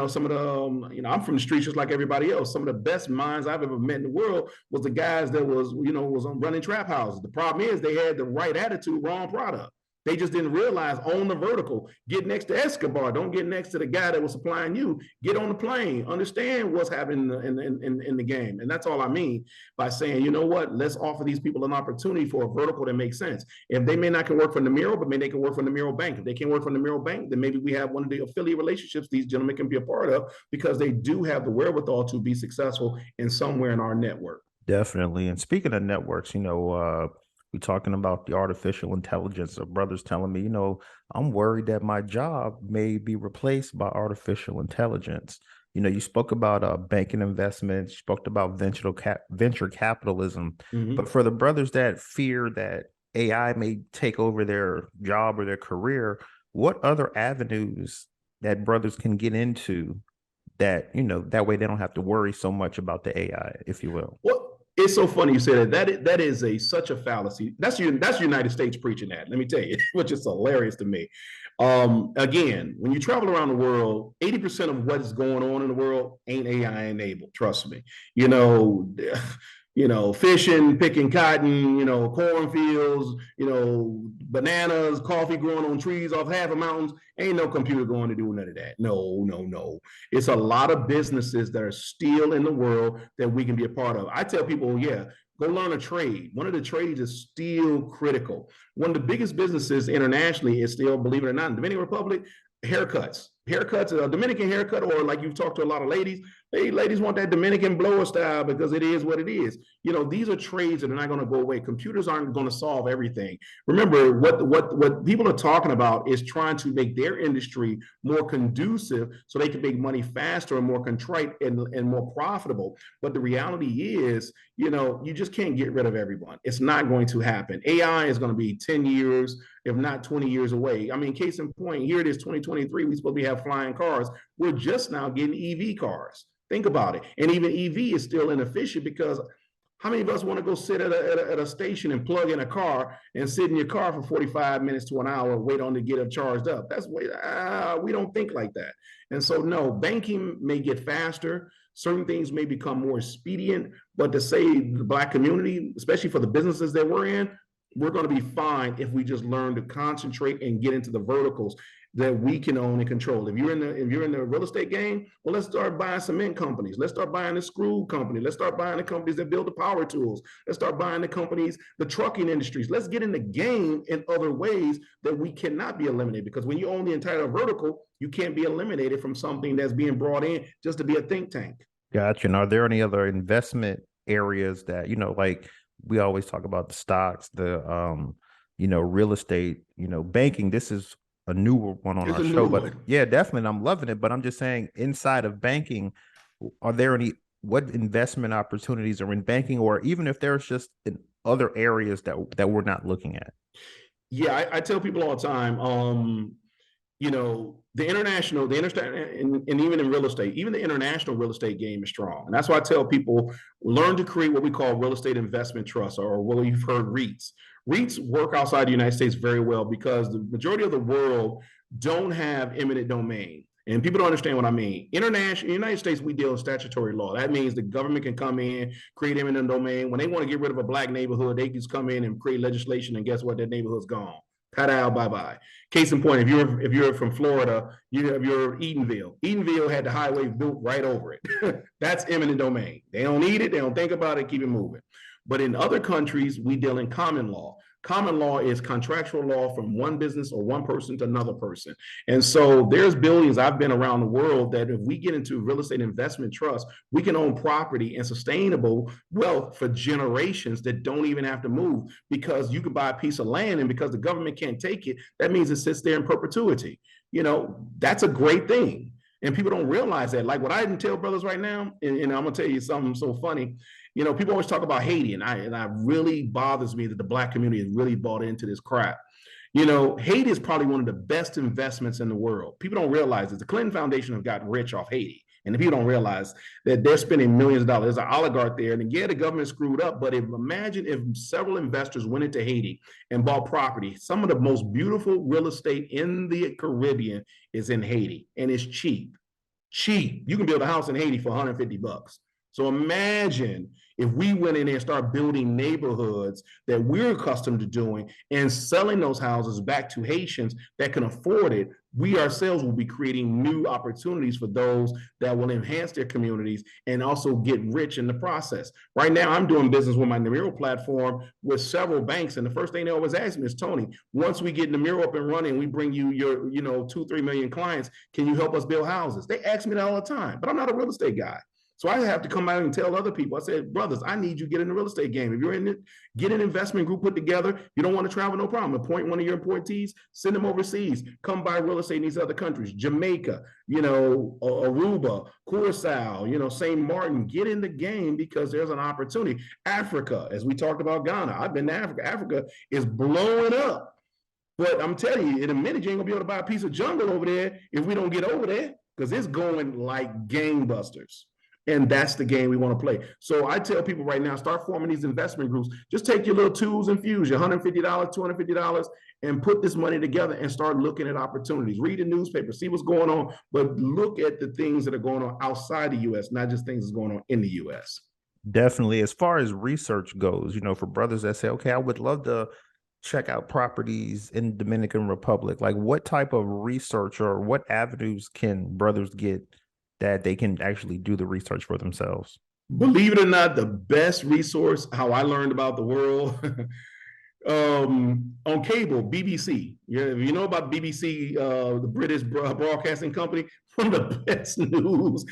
some of the, I'm from the streets just like everybody else. Some of the best minds I've ever met in the world was the guys that was running trap houses. The problem is they had the right attitude, wrong product. They just didn't realize, own the vertical, get next to Escobar. Don't get next to the guy that was supplying you. Get on the plane, understand what's happening in the game. And that's all I mean by saying, let's offer these people an opportunity for a vertical that makes sense. If they may not can work for Nemiro, but maybe they can work for Nemiro Bank. If they can't work for Nemiro Bank, then maybe we have one of the affiliate relationships these gentlemen can be a part of, because they do have the wherewithal to be successful in somewhere in our network. Definitely. And speaking of networks, we're talking about the artificial intelligence of brothers telling me, I'm worried that my job may be replaced by artificial intelligence. You spoke about banking investments, you spoke about venture capitalism, but for the brothers that fear that AI may take over their job or their career, what other avenues that brothers can get into that, that way they don't have to worry so much about the AI, if you will? Well, it's so funny you said that is such a fallacy. That's United States preaching that, let me tell you, which is hilarious to me. Again, when you travel around the world, 80% of what is going on in the world ain't AI enabled. Trust me. Fishing, picking cotton, cornfields, bananas, coffee growing on trees off half of mountains. Ain't no computer going to do none of that. No. It's a lot of businesses that are still in the world that we can be a part of. I tell people, go learn a trade. One of the trades is still critical. One of the biggest businesses internationally is still, believe it or not, in the Dominican Republic, haircuts, a Dominican haircut, or like you've talked to a lot of ladies, ladies want that Dominican blower style because it is what it is. These are trades that are not going to go away. Computers aren't going to solve everything. Remember, what people are talking about is trying to make their industry more conducive so they can make money faster and more contrite and more profitable. But the reality is, you just can't get rid of everyone. It's not going to happen. AI is going to be 10 years, if not 20 years away. I mean, case in point, here it is 2023. We're supposed to have flying cars. We're just now getting EV cars. Think about it. And even EV is still inefficient, because how many of us want to go sit at a station and plug in a car and sit in your car for 45 minutes to an hour, wait on to get it charged up? We don't think like that. And so, no, banking may get faster. Certain things may become more expedient, but to say the Black community, especially for the businesses that we're in, we're going to be fine if we just learn to concentrate and get into the verticals that we can own and control. If you're in the real estate game, well, let's start buying cement companies. Let's start buying the screw company. Let's start buying the companies that build the power tools. Let's start buying the companies, the trucking industries. Let's get in the game in other ways that we cannot be eliminated. Because when you own the entire vertical, you can't be eliminated from something that's being brought in just to be a think tank. Gotcha. And are there any other investment areas that, like we always talk about the stocks, the, real estate, banking, this is a newer one on It's our a new show, but one. yeah, definitely, and I'm loving it. But I'm just saying, inside of banking, are there any what investment opportunities are in banking, or even if there's just in other areas that we're not looking at? Yeah, I tell people all the time, the international, and even in real estate, even the international real estate game is strong. And that's why I tell people learn to create what we call real estate investment trusts, or what you've heard REITs. REITs work outside the United States very well because the majority of the world don't have eminent domain. And people don't understand what I mean. International, United States, we deal in statutory law. That means the government can come in, create eminent domain. When they want to get rid of a black neighborhood, they can just come in and create legislation, and guess what? That neighborhood's gone. Cut bye bye. Case in point, if you're from Florida, you have your Edenville. Edenville had the highway built right over it. That's eminent domain. They don't need it. They don't think about it. Keep it moving. But in other countries, we deal in common law. Common law is contractual law from one business or one person to another person. And so there's billions. I've been around the world that if we get into real estate investment trust, we can own property and sustainable wealth for generations that don't even have to move, because you can buy a piece of land, and because the government can't take it, that means it sits there in perpetuity. That's a great thing. And people don't realize that. Like what I didn't tell brothers right now, and I'm gonna tell you something so funny. People always talk about Haiti, and I really bothers me that the black community has really bought into this crap. Haiti is probably one of the best investments in the world. People don't realize that the Clinton Foundation have got rich off Haiti. And people don't realize that they're spending millions of dollars. There's an oligarch there. And yeah, the government screwed up. But imagine if several investors went into Haiti and bought property. Some of the most beautiful real estate in the Caribbean is in Haiti. And it's cheap. Cheap. You can build a house in Haiti for $150. So imagine if we went in there and started building neighborhoods that we're accustomed to doing and selling those houses back to Haitians that can afford it. We ourselves will be creating new opportunities for those that will enhance their communities and also get rich in the process. Right now, I'm doing business with my Nemiro platform with several banks. And the first thing they always ask me is, Tony, once we get Nemiro up and running, we bring you your 2-3 million clients, can you help us build houses? They ask me that all the time, but I'm not a real estate guy. So I have to come out and tell other people, I said, brothers, I need you to get in the real estate game. If you're in it, get an investment group put together. You don't want to travel, no problem. Appoint one of your appointees, send them overseas, come buy real estate in these other countries, Jamaica, Aruba, Curacao, St. Martin, get in the game because there's an opportunity. Africa, as we talked about Ghana, I've been to Africa. Africa is blowing up. But I'm telling you, in a minute, you ain't gonna be able to buy a piece of jungle over there if we don't get over there, because it's going like gangbusters. And that's the game we want to play. So I tell people right now, start forming these investment groups. Just take your little tools and fuse, your $150, $250, and put this money together and start looking at opportunities. Read the newspaper, see what's going on, but look at the things that are going on outside the U.S., not just things that's going on in the U.S. Definitely. As far as research goes, for brothers that say, okay, I would love to check out properties in Dominican Republic, like what type of research or what avenues can brothers get that they can actually do the research for themselves? Believe it or not, the best resource, how I learned about the world, on cable, BBC. You know about BBC, the British broadcasting company, one of the best news,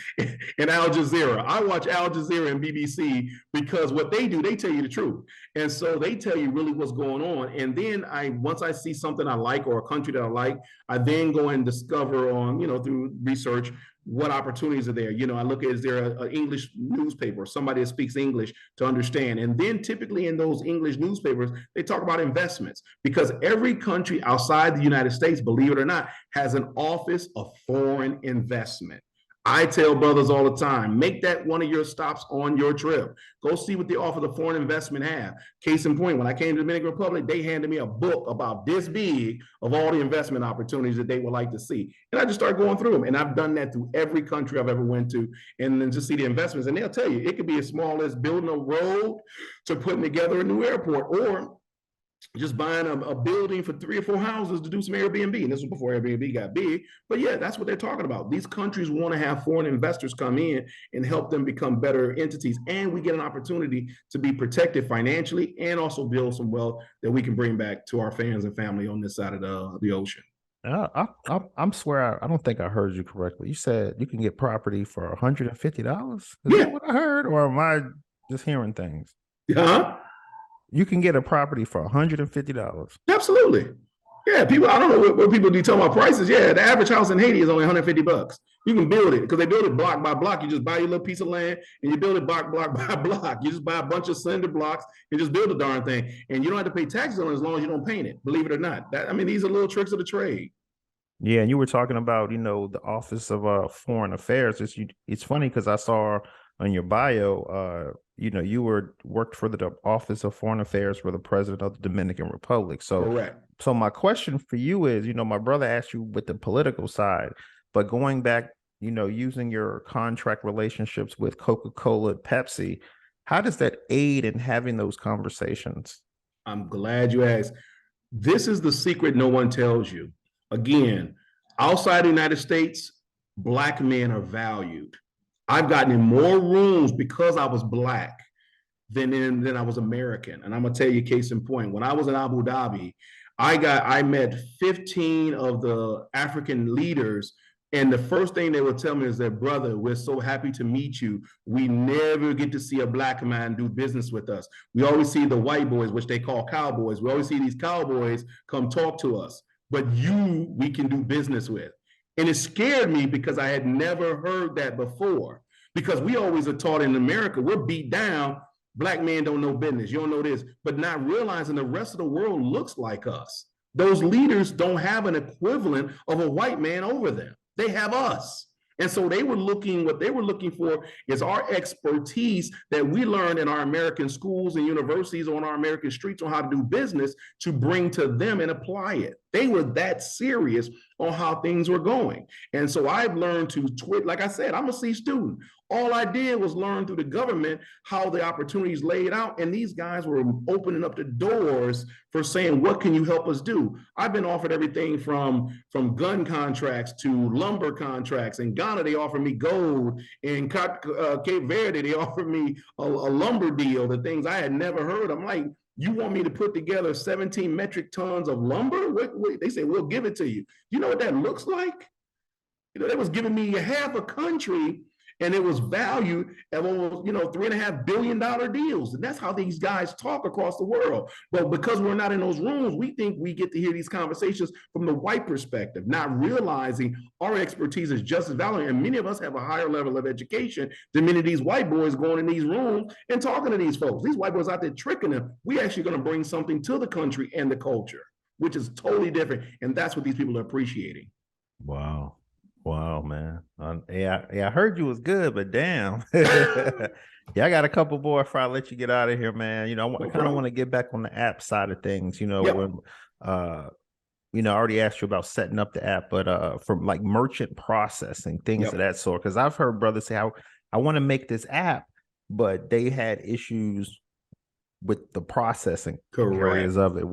and Al Jazeera. I watch Al Jazeera and BBC because what they do, they tell you the truth. And so they tell you really what's going on. And then once I see something I like or a country that I like, I then go and discover on, through research, what opportunities are there. I look at, is there an English newspaper, somebody that speaks English to understand? And then typically in those English newspapers, they talk about investments, because every country outside the United States, believe it or not, has an office of foreign investment. I tell brothers all the time, make that one of your stops on your trip. Go see what the Office of Foreign Investment have. Case in point, when I came to the Dominican Republic, they handed me a book about this big of all the investment opportunities that they would like to see. And I just started going through them. And I've done that through every country I've ever went to, and then just see the investments. And they'll tell you, it could be as small as building a road to putting together a new airport, or just buying a building for 3 or 4 houses to do some Airbnb. And this was before Airbnb got big. But yeah, that's what they're talking about. These countries want to have foreign investors come in and help them become better entities. And we get an opportunity to be protected financially and also build some wealth that we can bring back to our fans and family on this side of the ocean. I'm swear I don't think I heard you correctly. You said you can get property for $150. Is Yeah. that what I heard, or am I just hearing things? Huh? You can get a property for $150. Absolutely. Yeah, people, I don't know what people do talking about prices. Yeah, the average house in Haiti is only $150. You can build it because they build it block by block. You just buy your little piece of land and you build it block by block. You just buy a bunch of cinder blocks and just build the darn thing. And you don't have to pay taxes on it as long as you don't paint it, believe it or not. These are little tricks of the trade. Yeah, and you were talking about, the Office of Foreign Affairs. It's funny because I saw on your bio, you worked for the Office of Foreign Affairs for the President of the Dominican Republic. So, Correct. so my question for you is, my brother asked you with the political side, but going back, using your contract relationships with Coca-Cola, Pepsi, how does that aid in having those conversations? I'm glad you asked. This is the secret no one tells you. Again, outside the United States, Black men are valued. I've gotten in more rooms because I was Black than I was American. And I'm gonna tell you, case in point, when I was in Abu Dhabi, I met 15 of the African leaders. And the first thing they would tell me is that, brother, we're so happy to meet you. We never get to see a Black man do business with us. We always see the white boys, which they call cowboys. We always see these cowboys come talk to us. But you, we can do business with. And it scared me because I had never heard that before. Because we always are taught in America, we're beat down. Black men don't know business. You don't know this, but not realizing the rest of the world looks like us. Those leaders don't have an equivalent of a white man over them. They have us. And so what they were looking for is our expertise that we learned in our American schools and universities, on our American streets, on how to do business, to bring to them and apply it. They were that serious on how things were going. And so I've learned to like I said, I'm a C student. All I did was learn through the government how the opportunities laid out. And these guys were opening up the doors for saying, what can you help us do? I've been offered everything from gun contracts to lumber contracts. In Ghana, they offered me gold. In Cape Verde, they offered me a lumber deal, the things I had never heard. I'm like, you want me to put together 17 metric tons of lumber? They say, we'll give it to you. You know what that looks like? They was giving me half a country, and it was valued at almost, $3.5 billion deals. And that's how these guys talk across the world. But because we're not in those rooms, we think we get to hear these conversations from the white perspective, not realizing our expertise is just as valuable. And many of us have a higher level of education than many of these white boys going in these rooms and talking to these folks. These white boys out there tricking them. We actually going to bring something to the country and the culture, which is totally different. And that's what these people are appreciating. Wow, man. I heard you was good, but damn. Yeah, I got a couple more before I let you get out of here, man. I kind of want to get back on the app side of things, Yep. when I already asked you about setting up the app, but from like merchant processing, things Yep. of that sort. Because I've heard brothers say, I want to make this app, but they had issues with the processing areas of it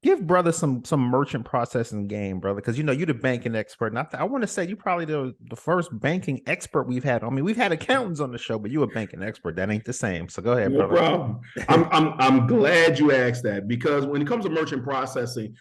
give brother some merchant processing game, brother, because you're the banking expert. And I want to say you probably the first banking expert we've had. I mean, we've had accountants on the show, but you're a banking expert. That ain't the same. So go ahead, No brother. problem. I'm glad you asked that, because when it comes to merchant processing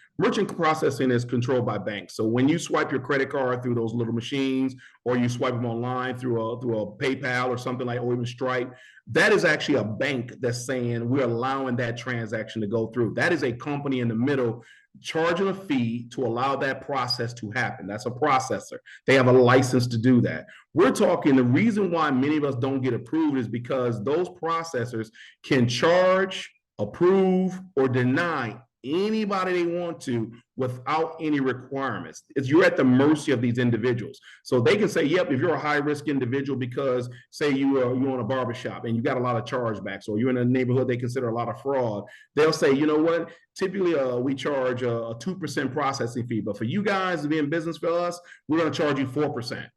is controlled by banks. So when you swipe your credit card through those little machines, or you swipe them online through a PayPal or something like, or even Stripe, that is actually a bank that's saying we're allowing that transaction to go through. That is a company in the middle charging a fee to allow that process to happen. That's a processor. They have a license to do that. We're talking, the reason why many of us don't get approved is because those processors can charge, approve, or deny anybody they want to without any requirements. You're at the mercy of these individuals. So they can say, yep, if you're a high risk individual, because say you own a barbershop and you got a lot of chargebacks, or you're in a neighborhood they consider a lot of fraud, they'll say, you know what, typically we charge a 2% processing fee, but for you guys to be in business for us, we're going to charge you 4%.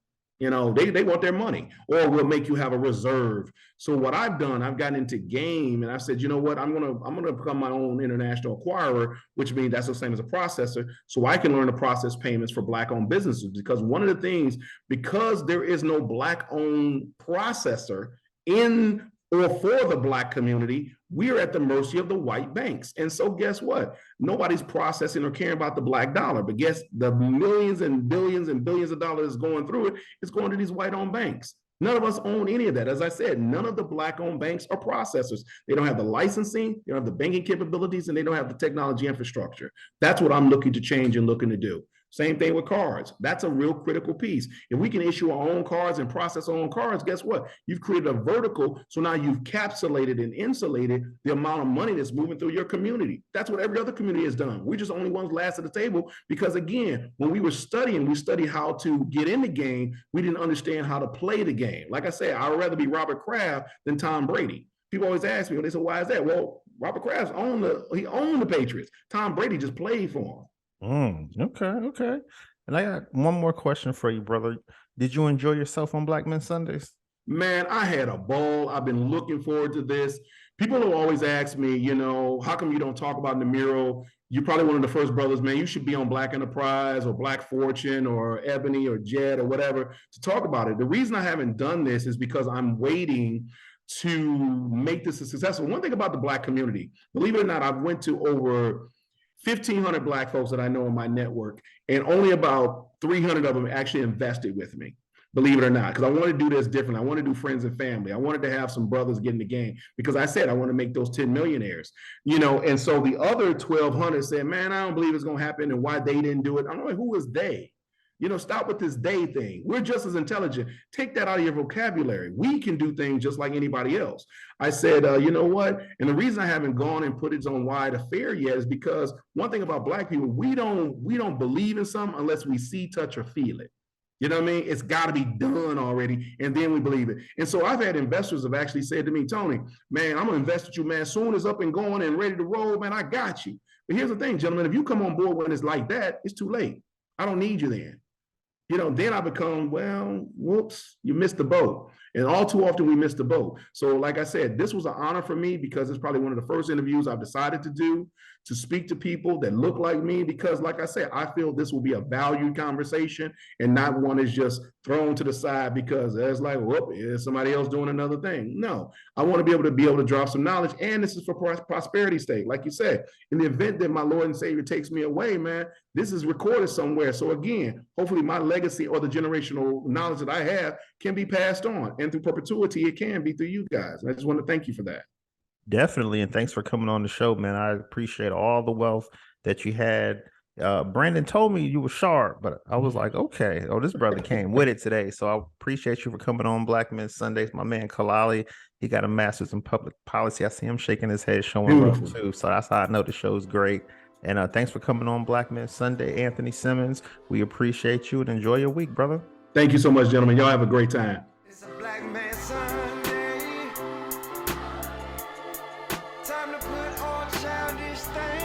They want their money, or we'll make you have a reserve. So what I've done, I've gotten into game, and I said, you know what, I'm gonna become my own international acquirer, which means that's the same as a processor, so I can learn to process payments for Black-owned businesses. Because one of the things, because there is no Black-owned processor in or for the Black community, we are at the mercy of the white banks. And so guess what? Nobody's processing or caring about the Black dollar, but guess the millions and billions of dollars going through it is going to these white-owned banks. None of us own any of that. As I said, none of the Black-owned banks are processors. They don't have the licensing, they don't have the banking capabilities, and they don't have the technology infrastructure. That's what I'm looking to change and looking to do. Same thing with cards. That's a real critical piece. If we can issue our own cards and process our own cards, guess what? You've created a vertical, so now you've capsulated and insulated the amount of money that's moving through your community. That's what every other community has done. We're just the only ones last at the table because, again, when we were studying, we studied how to get in the game. We didn't understand how to play the game. Like I said, I would rather be Robert Kraft than Tom Brady. People always ask me, they say, why is that? Well, Robert Kraft owned the Patriots. Tom Brady just played for him. Okay. And I got one more question for you, brother. Did you enjoy yourself on Black Men Sundays? Man, I had a ball. I've been looking forward to this. People will always ask me, how come you don't talk about Nemiro? You're probably one of the first brothers, man. You should be on Black Enterprise or Black Fortune or Ebony or Jet or whatever to talk about it. The reason I haven't done this is because I'm waiting to make this a successful. One thing about the Black community, believe it or not, I've went to over 1,500 Black folks that I know in my network, and only about 300 of them actually invested with me, believe it or not, because I want to do this different. I want to do friends and family. I wanted to have some brothers get in the game because I said I want to make those 10 millionaires, and so the other 1,200 said, man, I don't believe it's going to happen and why they didn't do it. I'm like, who is they? Stop with this day thing. We're just as intelligent. Take that out of your vocabulary. We can do things just like anybody else. I said, you know what? And the reason I haven't gone and put it on wide affair yet is because one thing about Black people, we don't believe in something unless we see, touch, or feel it. You know what I mean? It's got to be done already, and then we believe it. And so I've had investors have actually said to me, Tony, man, I'm going to invest with you, man. Soon as up and going and ready to roll, man, I got you. But here's the thing, gentlemen, if you come on board when it's like that, it's too late. I don't need you then. Then I become, well, whoops, you missed the boat. And all too often we miss the boat. So like I said, this was an honor for me because it's probably one of the first interviews I've decided to do, to speak to people that look like me, because like I said, I feel this will be a valued conversation and not one is just thrown to the side because it's like, whoop, is somebody else doing another thing. No, I want to be able to drop some knowledge, and this is for prosperity's sake. Like you said, in the event that my Lord and Savior takes me away, man, this is recorded somewhere. So again, hopefully my legacy or the generational knowledge that I have can be passed on, and through perpetuity, it can be through you guys. And I just want to thank you for that. Definitely. And thanks for coming on the show, man. I appreciate all the wealth that you had. Brandon told me you were sharp, but I was like, okay, this brother came with it today. So I appreciate you for coming on Black Men Sundays. My man Kalali, he got a master's in public policy. I see him shaking his head, showing love too. So that's how I know the show's great. And thanks for coming on Black Men Sunday, Anthony Simmons. We appreciate you and enjoy your week, brother. Thank you so much, gentlemen. Y'all have a great time. It's a Black Man Sunday. Time to put on childish things.